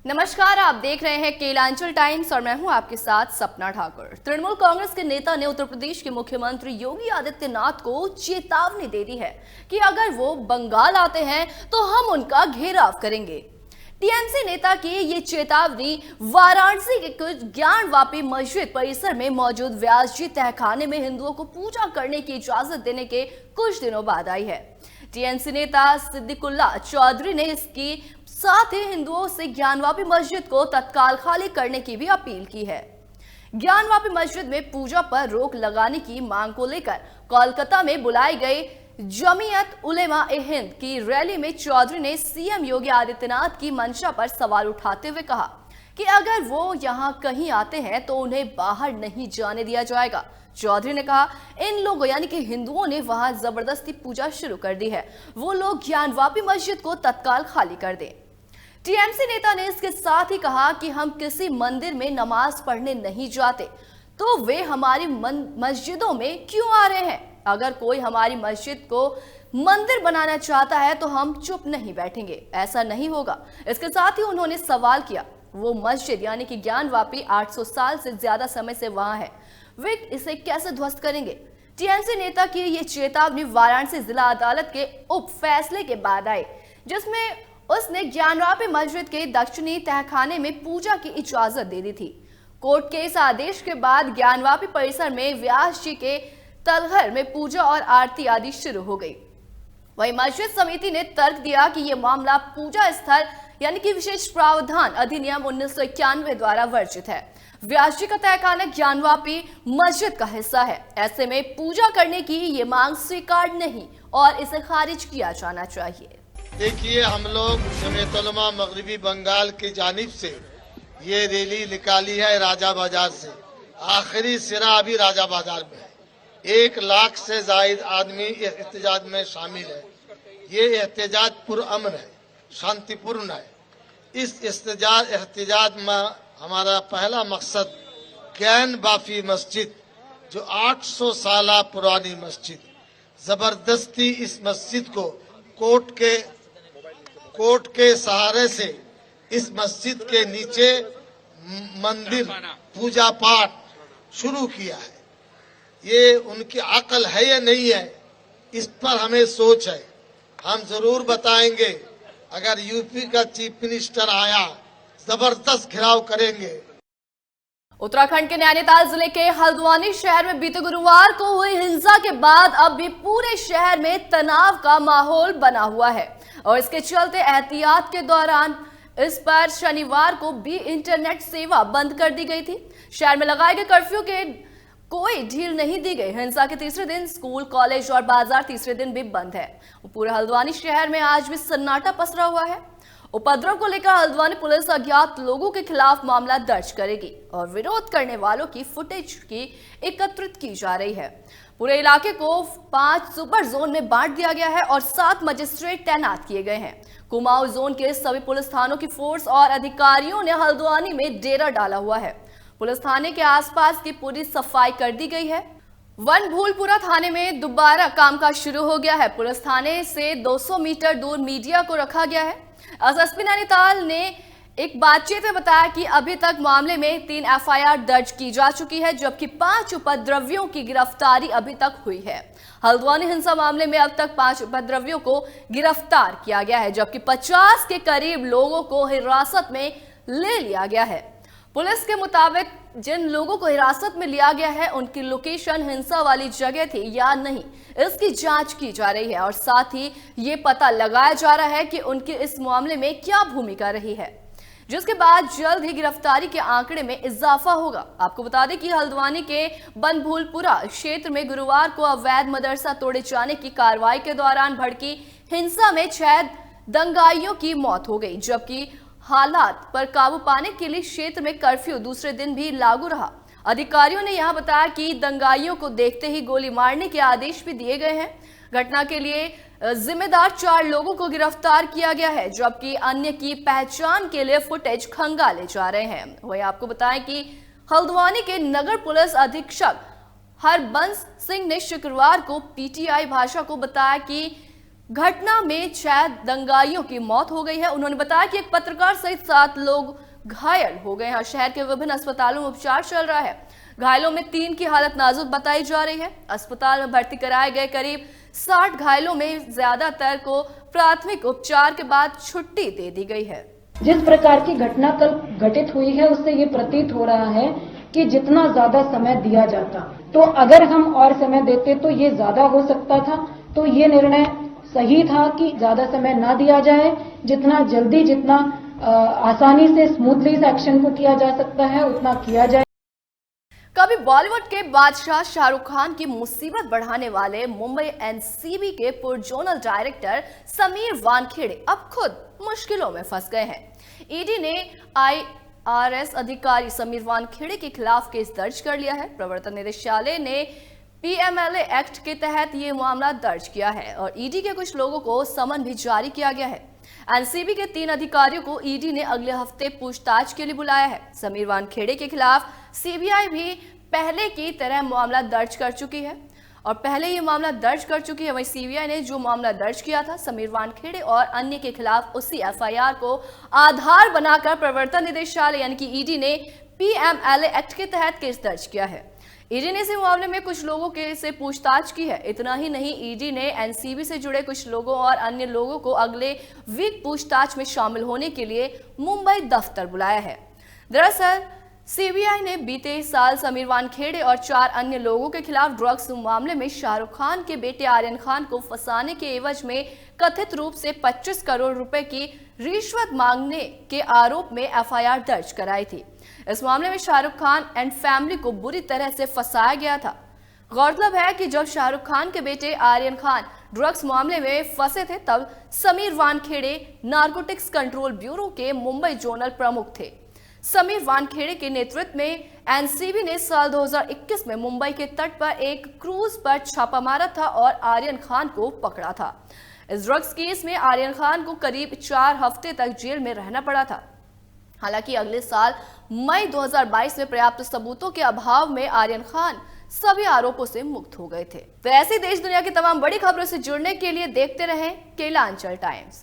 नमस्कार, आप देख रहे हैं केलांचल टाइम्स और मैं हूं आपके साथ सपना ठाकुर। तृणमूल कांग्रेस के नेता ने उत्तर प्रदेश के मुख्यमंत्री योगी आदित्यनाथ को चेतावनी दे दी है कि अगर वो बंगाल आते हैं तो हम उनका घेराव करेंगे। टीएमसी नेता की ये चेतावनी वाराणसी के कुछ ज्ञानवापी मस्जिद परिसर में मौजूद व्यास जी तहखाने में हिंदुओं को पूजा करने की इजाजत देने के कुछ दिनों बाद आई है। टीएमसी नेता सिद्दीकुल्ला चौधरी ने इसकी साथ ही हिंदुओं से ज्ञानवापी मस्जिद को तत्काल खाली करने की भी अपील की है। ज्ञानवापी मस्जिद में पूजा पर रोक लगाने की मांग को लेकर कोलकाता में बुलाई गई जमीयत उलेमा ए हिंद की रैली में चौधरी ने सीएम योगी आदित्यनाथ की मंशा पर सवाल उठाते हुए कहा कि अगर वो यहां कहीं आते हैं तो उन्हें बाहर नहीं जाने दिया जाएगा। चौधरी ने कहा, इन लोगों यानी कि हिंदुओं ने वहां जबरदस्ती पूजा शुरू कर दी है, वो लोग ज्ञानवापी मस्जिद को तत्काल खाली कर दें। टीएमसी नेता ने इसके साथ ही कहा कि हम किसी मंदिर में नमाज पढ़ने नहीं जाते, तो वे हमारी मस्जिदों में क्यों आ रहे हैं? अगर कोई हमारी मस्जिद को मंदिर बनाना चाहता है तो हम चुप नहीं बैठेंगे, ऐसा नहीं होगा। इसके साथ ही उन्होंने सवाल किया, वो मस्जिद यानी कि ज्ञानवापी 800 साल से ज्यादा समय से वहां है, वे इसे कैसे ध्वस्त करेंगे? टीएमसी नेता की ये चेतावनी वाराणसी जिला अदालत के उप फैसले के बाद आई, जिसमें उसने ज्ञानवापी मस्जिद के दक्षिणी तहखाने में पूजा की इजाजत दे दी थी। कोर्ट के इस आदेश के बाद ज्ञानवापी परिसर में व्यास जी के तलघर में पूजा और आरती आदि शुरू हो गई। वहीं मस्जिद समिति ने तर्क दिया कि यह मामला पूजा स्थल यानी कि विशेष प्रावधान अधिनियम 1991 द्वारा वर्जित है। व्यास जी का तहखाना ज्ञानवापी मस्जिद का हिस्सा है, ऐसे में पूजा करने की ये मांग स्वीकार नहीं और इसे खारिज किया जाना चाहिए। देखिए, हम लोग जमीयत उलमा मगरिबी बंगाल की जानिब से ये रैली निकाली है राजा बाजार से। आखिरी सिरा अभी राजा बाजार में है। 1 लाख से जायद आदमी एहतजाज में शामिल है। ये एहतजाज पुरअमन है, शांतिपूर्ण है। इस एहतजाज में हमारा पहला मकसद ज्ञानवापी मस्जिद, जो 800 साल पुरानी मस्जिद, जबरदस्ती इस मस्जिद को कोर्ट के सहारे से इस मस्जिद के नीचे मंदिर पूजा पाठ शुरू किया है। ये उनकी अकल है या नहीं है, इस पर हमें सोच है। हम जरूर बताएंगे, अगर यूपी का चीफ मिनिस्टर आया जबरदस्त घेराव करेंगे। उत्तराखंड के नैनीताल जिले के हल्द्वानी शहर में बीते गुरुवार को हुई हिंसा के बाद अब भी पूरे शहर में तनाव का माहौल बना हुआ है और इसके चलते एहतियात के दौरान इस पर शनिवार को भी इंटरनेट सेवा बंद कर दी गई थी। शहर में लगाए गए कर्फ्यू के कोई ढील नहीं दी गई। हिंसा के तीसरे दिन स्कूल, कॉलेज और बाजार तीसरे दिन भी बंद है। पूरे हल्द्वानी शहर में आज भी सन्नाटा पसरा हुआ है। उपद्रव को लेकर हल्द्वानी पुलिस अज्ञात लोगों के खिलाफ मामला दर्ज करेगी और विरोध करने वालों की फुटेज की एकत्रित की जा रही है। पूरे इलाके को 5 सुपर जोन में बांट दिया गया है और 7 मजिस्ट्रेट तैनात किए गए हैं। कुमाऊं जोन के सभी पुलिस थानों की फोर्स और अधिकारियों ने हल्द्वानी में डेरा डाला हुआ है। पुलिस थाने के आसपास की पूरी सफाई कर दी गई है। वन भूलपुरा थाने में दोबारा कामकाज शुरू हो गया है। पुलिस थाने से 200 मीटर दूर मीडिया को रखा गया है। एसएसपी नैनीताल ने एक बातचीत में बताया कि अभी तक मामले में 3 एफआईआर दर्ज की जा चुकी है, जबकि 5 उपद्रवियों की गिरफ्तारी अभी तक हुई है। हल्द्वानी हिंसा मामले में अब तक 5 उपद्रवियों को गिरफ्तार किया गया है, जबकि 50 के करीब लोगों को हिरासत में ले लिया गया है। पुलिस के मुताबिक जिन लोगों को हिरासत में लिया गया है उनकी लोकेशन हिंसा वाली जगह थी या नहीं, इसकी जांच की जा रही है और साथ ही ये पता लगाया जा रहा है कि उनकी इस मामले में क्या भूमिका रही है, जिसके बाद जल्द ही गिरफ्तारी के आंकड़े में इजाफा होगा। आपको बता दें कि हल्द्वानी के बनभूलपुरा क्षेत्र में गुरुवार को अवैध मदरसा तोड़े जाने की कार्रवाई के दौरान भड़की हिंसा में 6 दंगाइयों की मौत हो गई, जबकि हालात पर काबू पाने के लिए क्षेत्र में कर्फ्यू दूसरे दिन भी लागू रहा। अधिकारियों ने यहां बताया कि दंगाइयों को देखते ही गोली मारने के आदेश भी दिए गए हैं। घटना के लिए जिम्मेदार 4 लोगों को गिरफ्तार किया गया है, जबकि अन्य की पहचान के लिए फुटेज खंगाले जा रहे हैं। वही आपको बताएं कि हल्द्वानी के नगर पुलिस अधीक्षक हरबंस सिंह ने शुक्रवार को पीटीआई भाषा को बताया कि घटना में 6 दंगाइयों की मौत हो गई है। उन्होंने बताया कि एक पत्रकार सहित 7 लोग घायल हो गए हैं। शहर के विभिन्न अस्पतालों में उपचार चल रहा है। घायलों में 3 की हालत नाजुक बताई जा रही है। अस्पताल में भर्ती कराए गए करीब 60 घायलों में ज्यादातर को प्राथमिक उपचार के बाद छुट्टी दे दी गई है। जिस प्रकार की घटना कल घटित हुई है उससे ये प्रतीत हो रहा है कि जितना ज्यादा समय दिया जाता तो अगर हम और समय देते तो ये ज्यादा हो सकता था। तो ये निर्णय सही था कि ज्यादा समय ना दिया जाए, जितना जल्दी जितना आसानी से स्मूथली इस एक्शन को किया जा सकता है उतना किया जाए। कभी बॉलीवुड के बादशाह शाहरुख खान की मुसीबत बढ़ाने वाले मुंबई एनसीबी के पूर्व जोनल डायरेक्टर समीर वानखेड़े अब खुद मुश्किलों में फंस गए हैं। ईडी ने IRS अधिकारी समीर वानखेड़े के खिलाफ केस दर्ज कर लिया है। प्रवर्तन निदेशालय ने PMLA एक्ट के तहत ये मामला दर्ज किया है और ईडी के कुछ लोगों को समन भी जारी किया गया है। एनसीबी के 3 अधिकारियों को ईडी ने अगले हफ्ते पूछताछ के लिए बुलाया है। समीर वानखेड़े के खिलाफ सीबीआई भी पहले की तरह मामला दर्ज कर चुकी है वहीं सीबीआई ने जो मामला दर्ज किया था समीर वानखेड़े और अन्य के खिलाफ उसी FIR को आधार बनाकर प्रवर्तन निदेशालय यानी कि ईडी ने PMLA एक्ट के तहत केस दर्ज किया है। ईडी ने इस मामले में कुछ लोगों के से पूछताछ की है। इतना ही नहीं, ईडी ने एनसीबी से जुड़े कुछ लोगों और अन्य लोगों को अगले वीक पूछताछ में शामिल होने के लिए मुंबई दफ्तर बुलाया है। दरअसल सीबीआई ने बीते साल समीर वानखेड़े और 4 अन्य लोगों के खिलाफ ड्रग्स मामले में शाहरुख खान के बेटे आर्यन खान को फंसाने के एवज में कथित रूप से 25 करोड़ रुपए की रिश्वत मांगने के आरोप में FIR दर्ज कराई थी। इस मामले में शाहरुख खान एंड फैमिली को बुरी तरह से फंसाया गया था। गौरतलब है कि जब शाहरुख खान के बेटे आर्यन खान ड्रग्स मामले में फंसे थे तब Sameer Wankhede narcotics control bureau के मुंबई जोनल प्रमुख थे। समीर वानखेड़े के नेतृत्व में एनसीबी ने साल 2021 में मुंबई के तट पर एक क्रूज पर छापा मारा था और आर्यन खान को पकड़ा था। इस ड्रग्स केस में आर्यन खान को करीब 4 हफ्ते तक जेल में रहना पड़ा था। हालांकि अगले साल मई 2022 में पर्याप्त सबूतों के अभाव में आर्यन खान सभी आरोपों से मुक्त हो गए थे। तो ऐसी देश दुनिया की तमाम बड़ी खबरों से जुड़ने के लिए देखते रहें केलांचल टाइम्स।